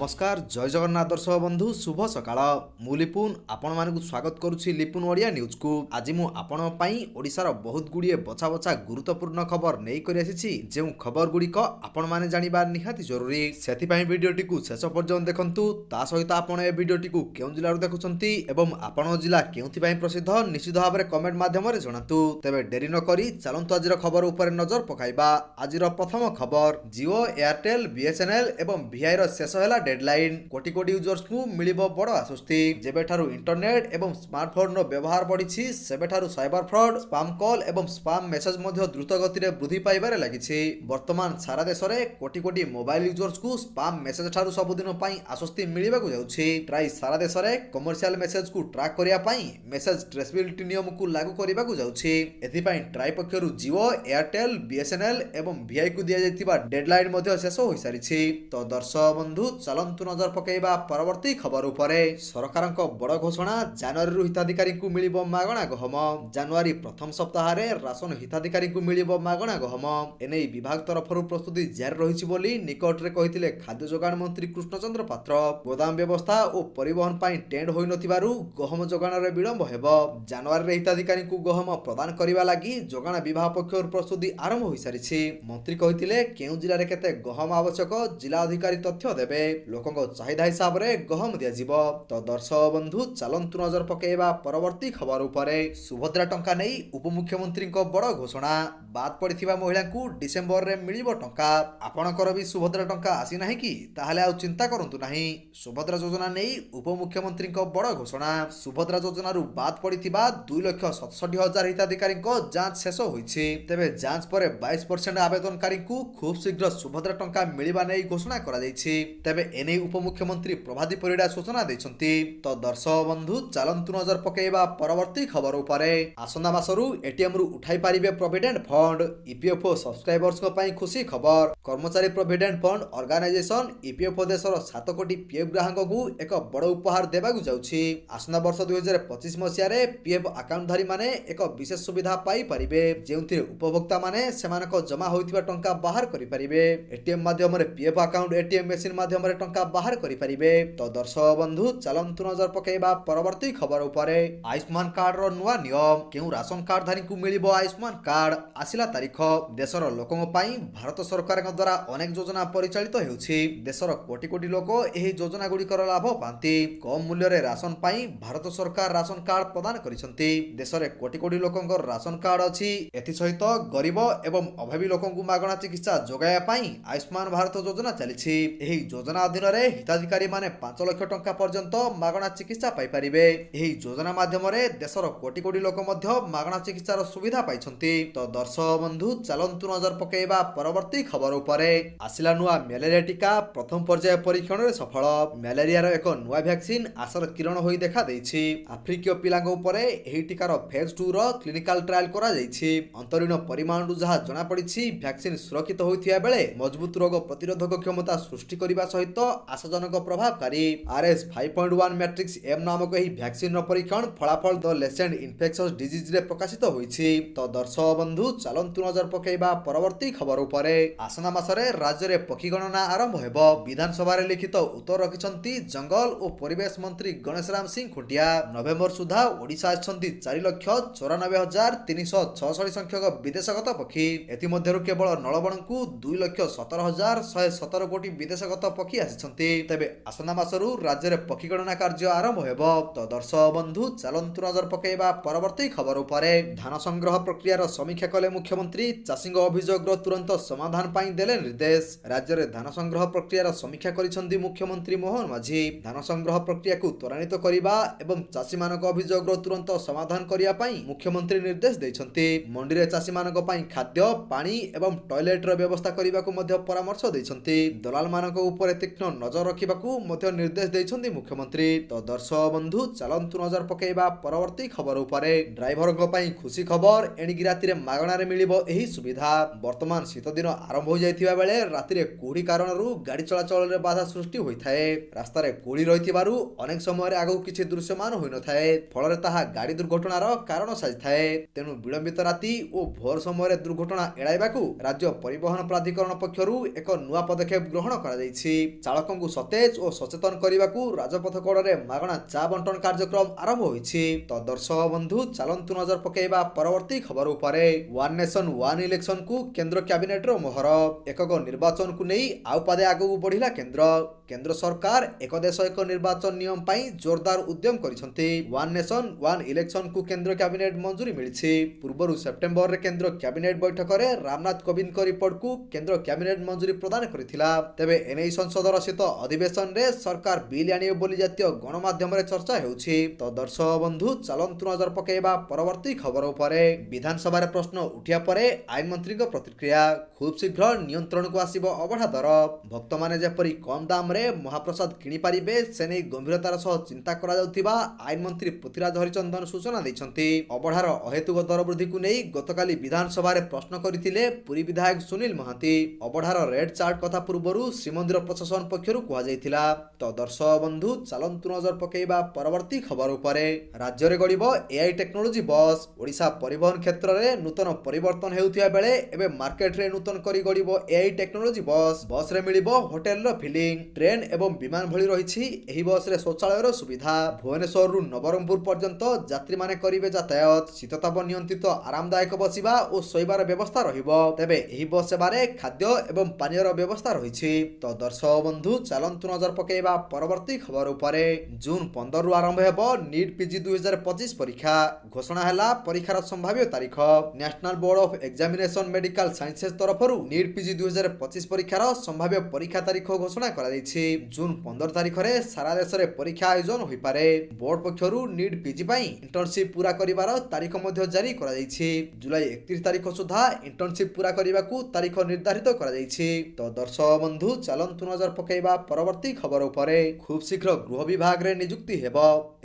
नमस्कार जय जगन्नाथ दर्शक बंधु शुभ सकाळ मु लिपुन आपण मानकु स्वागत करुछि लिपुन ओडिया न्यूज को। आज मु आपण पई ओडिसार बहुत गुडिए बछा बछा गुरुत्वपूर्ण खबर नै करि आसीछि जेउ खबर गुडिक आपण माने जानिबा निहाती जरूरी। सेति पई भिडियोटी को शेष पर्यंत देखंतु। ता सहित आपण ए भिडियोटी को केउ जिल्लारु देखुछंती एवं आपण जिल्ला केउथि पई प्रसिद्ध निश्चित भाबरे कमेंट माध्यम रे जणातु। तबे देरी न करी चलंतु आजिर खबर ऊपर नजर पकाइबा। आजिर प्रथम खबर जियो एयरटेल बीएसएनएल एवं वीआई रो शेष होला डेडलाइन। कोटी कोटी यूजर्स को मिलिबो बड़ आश्वस्ति। जेबेठारु इंटरनेट एवं स्मार्टफोन रो व्यवहार बढ़िछि सेबेठारु साइबर फ्रॉड स्पैम कॉल एवं स्पैम मेसेज मध्य द्रुत गति रे वृद्धि पाइबारे लागिछि। वर्तमान सारा देश रे कोटी कोटी मोबाइल यूजर्स को स्पैम मेसेज ठारु सबुदिन पई आश्वस्ति मिलिबाकु जाउछि। प्राय सारा देश रे कमर्शियल मेसेज को ट्रैक करिया पई मेसेज ट्रेसेबिलिटी नियम को लागू करिबाकु जाउछि। एथि पई ट्राई पक्षरु जियो एयरटेल बीएसएनएल एवं वीआई को दिया जायतिबा डेडलाइन मध्य शेष होई सारिछि। तो दर्शक बंधु चलंतु नजर पकेइबा परवर्ती खबर उपरे। सरकारक बड़ घोषणा जनवरी हिताधिकारी को मिलिबो मागणा गहम। जनवरी प्रथम सप्ताह रे राशन हिताधिकारी को मिलिबो मागणा गहम। एनै विभाग तरफरु प्रस्तुति जारी रहिछि बोली निकट रे कहिथिले खाद्य जोगाण मंत्री कृष्णचंद्र पात्र। गोदाम व्यवस्था और परिवहन पई टेंड होई नथिबारु गहम जोगाण रे विलंब हेबो। जनवरी रे हिताधिकारी को गहम प्रदान करिवा लागि जोगाण विभाग पक्षरु प्रस्तुति आरंभ होई सारिछि। मंत्री कहिथिले केउ जिल्ला रे केते गहम आवश्यक जिला अधिकारी तथ्य देबे। लोकंको चाहिदा हिसाब रे गहम दिया जिवो। तो दर्शक बंधु चलंतु नजर पकेइबा परवर्ती खबर उपरे। सुभद्रा टंका नै उपमुख्यमंत्री को बड़ घोषणा। बाद पड़िथिबा महिला को डिसेंबर रे मिलिबो टंका। आपणकर भी सुभद्रा टंका आसी नाही कि ताहाले आ चिंता करंतु नाही। सुभद्रा योजना नै उपमुख्यमंत्री को बड़ घोषणा। सुभद्रा योजना रु बाद पड़िथिबा 2,67,000 हिताधिकारी को जांच शेष होईछि। तेबे जांच परे 22% आवेदनकारी को खूब शीघ्र सुभद्रा टंका मिलिबा नै घोषणा करा जाईछि। तेबे एनै उपमुख्यमंत्री प्रभाती परिडा सूचना दैछंती। तो दर्शक बंधु चलंतु नजर पकेइबा परवर्ती खबर उपरे। आसंदा मासरु एटीएम रु उठाई पारिबे प्रोविडेंट फंड। ईपीएफओ सब्सक्राइबर्स को पई खुशी खबर। कर्मचारी प्रोविडेंट फंड ऑर्गेनाइजेशन ईपीएफओ देशर 7 कोटी पीएफ ग्राहक को एक बड़ उपहार देबाकु जाउछि। आसंदा वर्ष 2025 मसिया रे पीएफ अकाउंटधारी माने एक विशेष सुविधा पाई पारिबे जेउथि उपभोक्ता माने सेमानक जमा होइतिबा टंका बाहर करि पारिबे। एटीएम माध्यम रे पीएफ अकाउंट एटीएम मशीन माध्यम रे टंका बाहर करि पारिबे। तो दर्शक बंधु चलंतु नजर पकेइबा परवर्ती खबर उपरे। आयुष्मान कार्ड रो नुवा नियम। केउ राशन कार्ड धारी को मिलिबो आयुष्मान कार्ड आसिला तारीख। देशर लोकंक पई भारत सरकारक द्वारा अनेक योजना परिचालित हेउछि। देशर कोटी कोटी लोक एही योजना गुडीकर लाभ पांती। कम मूल्य रे राशन पई भारत सरकार राशन कार्ड प्रदान करिसंती। देशरे कोटी कोटी लोकंक राशन कार्ड अछि। एथि सहित गरीब एवं अभावी लोकंकु मागणा चिकित्सा जोगाया पई आयुष्मान भारत योजना चलिछि। एही योजना अधीन रे हिताधिकारी माने 5 लाख टंका पर्यंत मागणा चिकित्सा पाई परिबे। एही योजना माध्यम रे देशर कोटी कोटी लोक मध्य मागणा चिकित्सार सुविधा पाइछंती। तो दर्शक बंधु चलंतु नजर पकेइबा परवर्ती खबर उपरे। आसिला नुआ मलेरिया टीका प्रथम पर्याय परीक्षण रे सफल। मलेरिया रो एक नुआ वैक्सीन आसर किरण होई देखा दैछि। आफ्रिकीय पिलांग उपरे एही टीकार फेज 2 रो क्लिनिकल ट्रायल करा जाईछि। अंतरीण परिमाण रु जहा जणा पड़िछि वैक्सीन सुरक्षित होइथिया बेले मजबूत रोग प्रतिरोधक क्षमता सृष्टि करिबा सहित आशाजनक प्रभावकारी RS 5.1 मैट्रिक्स एम नामक एही वैक्सीन रो परीक्षण फलाफल द लेसेंट इन्फेक्शस डिजीज रे प्रकाशित होईछि। तो दर्शक बंधु चलंतु नजर पकेइबा परवर्ती खबर उपरे। आसना मासरे राज्य रे पक्षी गणना आरंभ हेबो। विधानसभा रे लिखित उत्तर रखिसंती जंगल और परिवेश मंत्री गणेश राम सिंह खुंटिया। नवेम्बर सुधा ओडिशा आछंती 4,94,366 संख्यक विदेशगत पक्षी। एथि मध्यरु केवल नळबण को 2,17,117 कोटी विदेशगत पक्षी आछंती। तबे आसना मासरु राज्य रे पक्षी गणना कार्य आरंभ हेबो। तो दर्शक बंधु चलंतु नजर पकेइबा परवर्ती खबर उपरे। धान संग्रह प्रक्रिया रो समीक्षा कले मुख्यमंत्री। चाषींग अभियोग रो तुरंत समाधान पाई देले निर्देश। राज्य रे धान संग्रह प्रक्रिया रो समीक्षा करिसंती मुख्यमंत्री मोहन माझी। धान संग्रह प्रक्रिया को त्वरान्वित करिबा एवं चाषी मानक अभियोग रो तुरंत समाधान करिया पाई मुख्यमंत्री निर्देश दैछंती। मंडी रे चाषी मानक पाई खाद्य पानी एवं टॉयलेट रो व्यवस्था करिबा को मध्य परामर्श दैछंती। दलाल मानक उपरे तीक्ष्ण नजर रखिबाकू मध्य निर्देश दैछंती मुख्यमंत्री। तो दर्शक बंधु चलंतु नजर पकेइबा परवर्ती खबर उपरे। ड्राइवर को पाई खुशी खबर। एणिकी राति रे मागणा रे मिलिबो एही सुविधा। वर्तमान शीत दिन आरंभ हो जाइथिबा बेले राति रे कुड़ी कारणरू गाड़ी चलाचल रे बाधा सृष्टि होइथाए। रास्ता रे कुड़ी रहिथिबारु अनेक समय रे आगु किछि दृश्यमान होई नथाए। फल रे ताहा गाड़ी दुर्घटनार कारण साजिथाए। तेनु विलंबित राति और भोर समय रे दुर्घटना एड़ाइबाकू राज्य परिवहन प्राधिकरण पक्षरु एक नुआ पदक्षेप ग्रहण करा जाइछि। ଚାଳକଙ୍କୁ ସତେଜ ଓ ସଚେତନ କରିବାକୁ ରାଜପଥ କଡ଼ରେ ମାଗଣା ଚା ବଣ୍ଟନ କାର୍ଯ୍ୟକ୍ରମ ଆରମ୍ଭ ହୋଇଛି। ତ ଦର୍ଶକ ବନ୍ଧୁ ଚାଲନ୍ତୁ ନଜର ପକାଇବା ପରବର୍ତ୍ତୀ ଖବର ଉପରେ। ୱାନ୍ ନେସନ ୱାନ୍ ଇଲେକ୍ସନକୁ କେନ୍ଦ୍ର କ୍ୟାବିନେଟର ମୋହର। ଏକକ ନିର୍ବାଚନକୁ ନେଇ ଆଉ ପାଦେ ଆଗକୁ ବଢ଼ିଲା କେନ୍ଦ୍ର। କେନ୍ଦ୍ର ସରକାର ଏକ ଦେଶ ଏକ ନିର୍ବାଚନ ନିୟମ ପାଇଁ ଜୋରଦାର ଉଦ୍ୟମ କରିଛନ୍ତି। ୱାନ୍ ନେସନ ୱାନ୍ ଇଲେକ୍ସନକୁ କେନ୍ଦ୍ର କ୍ୟାବିନେଟ ମଞ୍ଜୁରୀ ମିଳିଛି। ପୂର୍ବରୁ ସେପ୍ଟେମ୍ବରରେ କେନ୍ଦ୍ର କ୍ୟାବିନେଟ ବୈଠକରେ ରାମନାଥ କୋବିନ୍ଦଙ୍କ ରିପୋର୍ଟକୁ କେନ୍ଦ୍ର କ୍ୟାବିନେଟ ମଞ୍ଜୁରୀ ପ୍ରଦାନ କରିଥିଲା। ତେବେ ଏନେଇ ସଂସଦର ଶୀତ ଅଧିବେଶନରେ ସରକାର ବିଲ୍ ଆଣିବେ ବୋଲି ଜାତୀୟ ଗଣମାଧ୍ୟମରେ ଚର୍ଚ୍ଚା ହେଉଛି। ତ ଦର୍ଶକ ବନ୍ଧୁ ଚାଲନ୍ତୁ ନଜର ପକାଇବା ପରବର୍ତ୍ତୀ ଖବର ଉପରେ। ବିଧାନସଭାରେ ପ୍ରଶ୍ନ ଉଠିବା ପରେ ଆଇନ ମନ୍ତ୍ରୀଙ୍କ ପ୍ରତିକ୍ରିୟା। ଖୁବ୍ ଶୀଘ୍ର ନିୟନ୍ତ୍ରଣକୁ ଆସିବ ଅବଢ଼ା ଦର। ଭକ୍ତମାନେ ଯେପରି କମ୍ ଦାମରେ ମହାପ୍ରସାଦ କିଣିପାରିବେ ସେ ନେଇ ଗମ୍ଭୀରତାର ସହ ଚିନ୍ତା କରାଯାଉଥିବା ଆଇନ ମନ୍ତ୍ରୀ ପୃଥ୍ୱୀରାଜ ହରିଚନ୍ଦନ ସୂଚନା ଦେଇଛନ୍ତି। ଅବଢ଼ାର ଅହେତୁକ ଦର ବୃଦ୍ଧିକୁ ନେଇ ଗତକାଲି ବିଧାନସଭାରେ ପ୍ରଶ୍ନ କରିଥିଲେ ପୁରୀ ବିଧାୟକ ସୁନୀଲ ମହାନ୍ତି। ଅବଢ଼ାର ରେଟ୍ ଚାର୍ଟ କଥା ପୂର୍ବରୁ ଶ୍ରୀମନ୍ଦିର ପ୍ରଶାସନ ପକ୍ଷରୁ କୁହାଯାଇଥିଲା। ତ ଦର୍ଶକ ବନ୍ଧୁ ଚାଲନ୍ତୁ ନଜର ପକାଇବା ପରବର୍ତ୍ତୀ ଖବର ଉପରେ। ରାଜ୍ୟରେ ଗଡ଼ିବ ଏଆଇ ଟେକ୍ନୋଲୋଜି ବସ୍। ଓଡ଼ିଶା ପରିବହନ କ୍ଷେତ୍ରରେ ନୂତନ ପରିବର୍ତ୍ତନ ହେଉଥିବା ବେଳେ ଏବେ ମାର୍କେଟରେ ନୂତନ କରି ଗଡ଼ିବ ଏଆଇ ଟେକ୍ନୋଲୋଜି ବସ୍। ବସ୍ରେ ମିଳିବ ହୋଟେଲର ଫିଲିଂ। ଟ୍ରେନ୍ ଏବଂ ବିମାନ ଭଳି ରହିଛି ଏହି ବସ୍ରେ ଶୌଚାଳୟର ସୁବିଧା। ଭୁବନେଶ୍ୱରରୁ ନବରଙ୍ଗପୁର ପର୍ଯ୍ୟନ୍ତ ଯାତ୍ରୀମାନେ କରିବେ ଯାତାୟାତ। ଶୀତତାପ ନିୟନ୍ତ୍ରିତ ଆରାମଦାୟକ ବସିବା ଓ ଶୋଇବାର ବ୍ୟବସ୍ଥା ରହିବ। ତେବେ ଏହି ବସ୍ ସେବାରେ ଖାଦ୍ୟ ଏବଂ ପାନୀୟର ବ୍ୟବସ୍ଥା ରହିଛି। ତ ଦର୍ଶକ ବନ୍ଧୁ ଚାଲନ୍ତୁ ନଜର ପକାଇବା ପରବର୍ତ୍ତୀ ଖବର ଉପରେ। ଜୁନ୍ 15ରୁ ଆରମ୍ଭ ହେବ ନିଟ୍ ପିଜି 2025 ପରୀକ୍ଷା। ଘୋଷଣା ହେଲା ପରୀକ୍ଷାର ସମ୍ଭାବ୍ୟ ତାରିଖ। National board of examination medical sciences ତରଫରୁ ନିଟ୍ ପିଜି 2025 ପରୀକ୍ଷାର ସମ୍ଭାବ୍ୟ ପରୀକ୍ଷା ତାରିଖ ଘୋଷଣା କରାଯାଇଛି। ଜୁନ୍ 15 ତାରିଖରେ ସାରା ଦେଶରେ ପରୀକ୍ଷା ଆୟୋଜନ ହୋଇପାରେ। ବୋର୍ଡ ପକ୍ଷରୁ ନିଟ୍ ପିଜି ପାଇଁ ଇଣ୍ଟର୍ନସିପ୍ ପୁରା କରିବାର ତାରିଖ ମଧ୍ୟ ଜାରି କରାଯାଇଛି। ଜୁଲାଇ 31 ତାରିଖ ସୁଦ୍ଧା ଇଣ୍ଟର୍ନସିପ୍ ପୁରା କରିବାକୁ ତାରିଖ ନିର୍ଦ୍ଧାରିତ କରାଯାଇଛି। ତ ଦର୍ଶକ ବନ୍ଧୁ ଚାଲନ୍ତୁ ନଜର ପକାଇବା ପରବର୍ତ୍ତୀ ଖବର ଉପରେ। ଖୁବ୍ ଶୀଘ୍ର ଗୃହ ବିଭାଗରେ ନିଯୁକ୍ତି ହେବ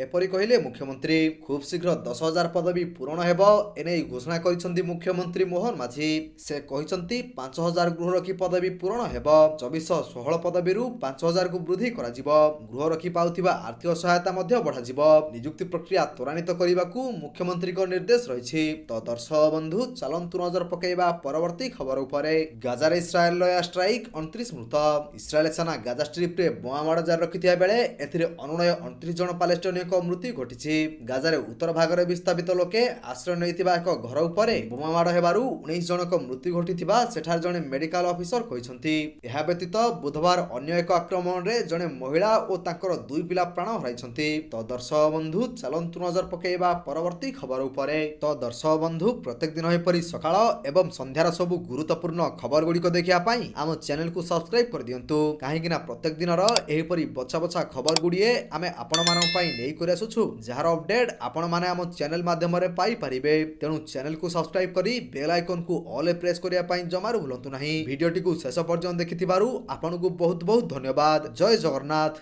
ଏପରି କହିଲେ ମୁଖ୍ୟମନ୍ତ୍ରୀ। ଖୁବ୍ ଶୀଘ୍ର 10,000 ପଦବୀ ପୂରଣ ହେବ ଏନେଇ ଘୋଷଣା କରିଛନ୍ତି ମୁଖ୍ୟମନ୍ତ୍ରୀ ମୋହନ ମାଝୀ। ସେ କହିଛନ୍ତି 5,000 ଗୃହରକ୍ଷୀ ପଦବୀ ପୂରଣ ହେବ। 2416 ପଦବୀରୁ 5,000କୁ ବୃଦ୍ଧି କରାଯିବ। ଗୃହରକ୍ଷୀ ପାଉଥିବା ଆର୍ଥିକ ସହାୟତା ମଧ୍ୟ ବଢ଼ାଯିବ। ନିଯୁକ୍ତି ପ୍ରକ୍ରିୟା ତ୍ୱରାନ୍ୱିତ କରିବାକୁ ମୁଖ୍ୟମନ୍ତ୍ରୀଙ୍କ ନିର୍ଦ୍ଦେଶ ରହିଛି। ତ ଦର୍ଶକ ବନ୍ଧୁ ଚାଲନ୍ତୁ ନଜର ପକାଇବା ପରବର୍ତ୍ତୀ ଖବର ଉପରେ। ଗାଜାରେ ଇସ୍ରାଏଲର ଏୟାର ଷ୍ଟ୍ରାଇକ୍ 29 ମୃତ। ଇସ୍ରାଏଲ ସେନା ଗାଜା ଷ୍ଟ୍ରିପ୍ରେ ବୋମାମାଡ଼ ଜାରି ରଖିଥିବା ବେଳେ ଏଥିରେ ଅନୁନୟ 29 ଜଣ ପାଲେଷ୍ଟୀନୀୟଙ୍କ ମୃତ୍ୟୁ ଘଟିଛି। ଗାଜାରେ ଉତ୍ତର ଭାଗରେ ବିସ୍ଥାପିତ ଲୋକେ ଆଶ୍ରୟ ନେଇଥିବା ଏକ ଘର ଉପରେ ବୋମାମାଡ଼ ହେବାରୁ 19 ଜଣଙ୍କ ମୃତ୍ୟୁ ଘଟିଥିବା ସେଠାରେ ଜଣେ ମେଡିକାଲ ଅଫିସର କହିଛନ୍ତି। ଏହା ବ୍ୟତୀତ ବୁଧବାର ଅନ୍ୟ ଏକ ଆକ୍ରମଣରେ ଜଣେ ମହିଳା ଓ ତାଙ୍କର 2 ପିଲା ପ୍ରାଣ ହରାଇଛନ୍ତି। ତ ଦର୍ଶକ ବନ୍ଧୁ ଚାଲନ୍ତୁ ନଜର ପକାଇବା ପରବର୍ତ୍ତୀ ଖବର ଉପରେ। ତ ଦର୍ଶକ ବନ୍ଧୁ ପ୍ରତ୍ୟେକ ଦିନ ଏପରି ସକାଳ ଏବଂ ସନ୍ଧ୍ୟାର ସବୁ ଗୁରୁତ୍ୱପୂର୍ଣ୍ଣ ଖବର ଗୁଡ଼ିକ ଦେଖିବା ପାଇଁ ଆମ ଚ୍ୟାନେଲକୁ ସବସ୍କ୍ରାଇବ କରିଦିଅନ୍ତୁ। କାହିଁକି ନା ପ୍ରତ୍ୟେକ ଦିନର ଏହିପରି ବଛା ବଛା ଖବର ଗୁଡ଼ିଏ ଆମେ ଆପଣମାନଙ୍କ ପାଇଁ ନେଇକରି ଆସୁଛୁ ଯାହାର ଅପଡେଟ୍ ଆପଣମାନେ ଆମ ଚ୍ୟାନେଲ ମାଧ୍ୟମରେ ପାଇପାରିବେ। ତେଣୁ ଚ୍ୟାନେଲକୁ ସବସ୍କ୍ରାଇବ କରି ବେଲ୍ ଆଇକନକୁ ଅଲ୍ ପ୍ରେସ୍ କରିବା ପାଇଁ ଜମାରୁ ଭୁଲନ୍ତୁ ନାହିଁ। ଭିଡ଼ିଓଟିକୁ ଶେଷ ପର୍ଯ୍ୟନ୍ତ ଦେଖିଥିବାରୁ ଆପଣଙ୍କୁ ବହୁତ ବହୁତ ଧନ୍ୟବାଦ। ଜୟ ଜଗନ୍ନାଥ।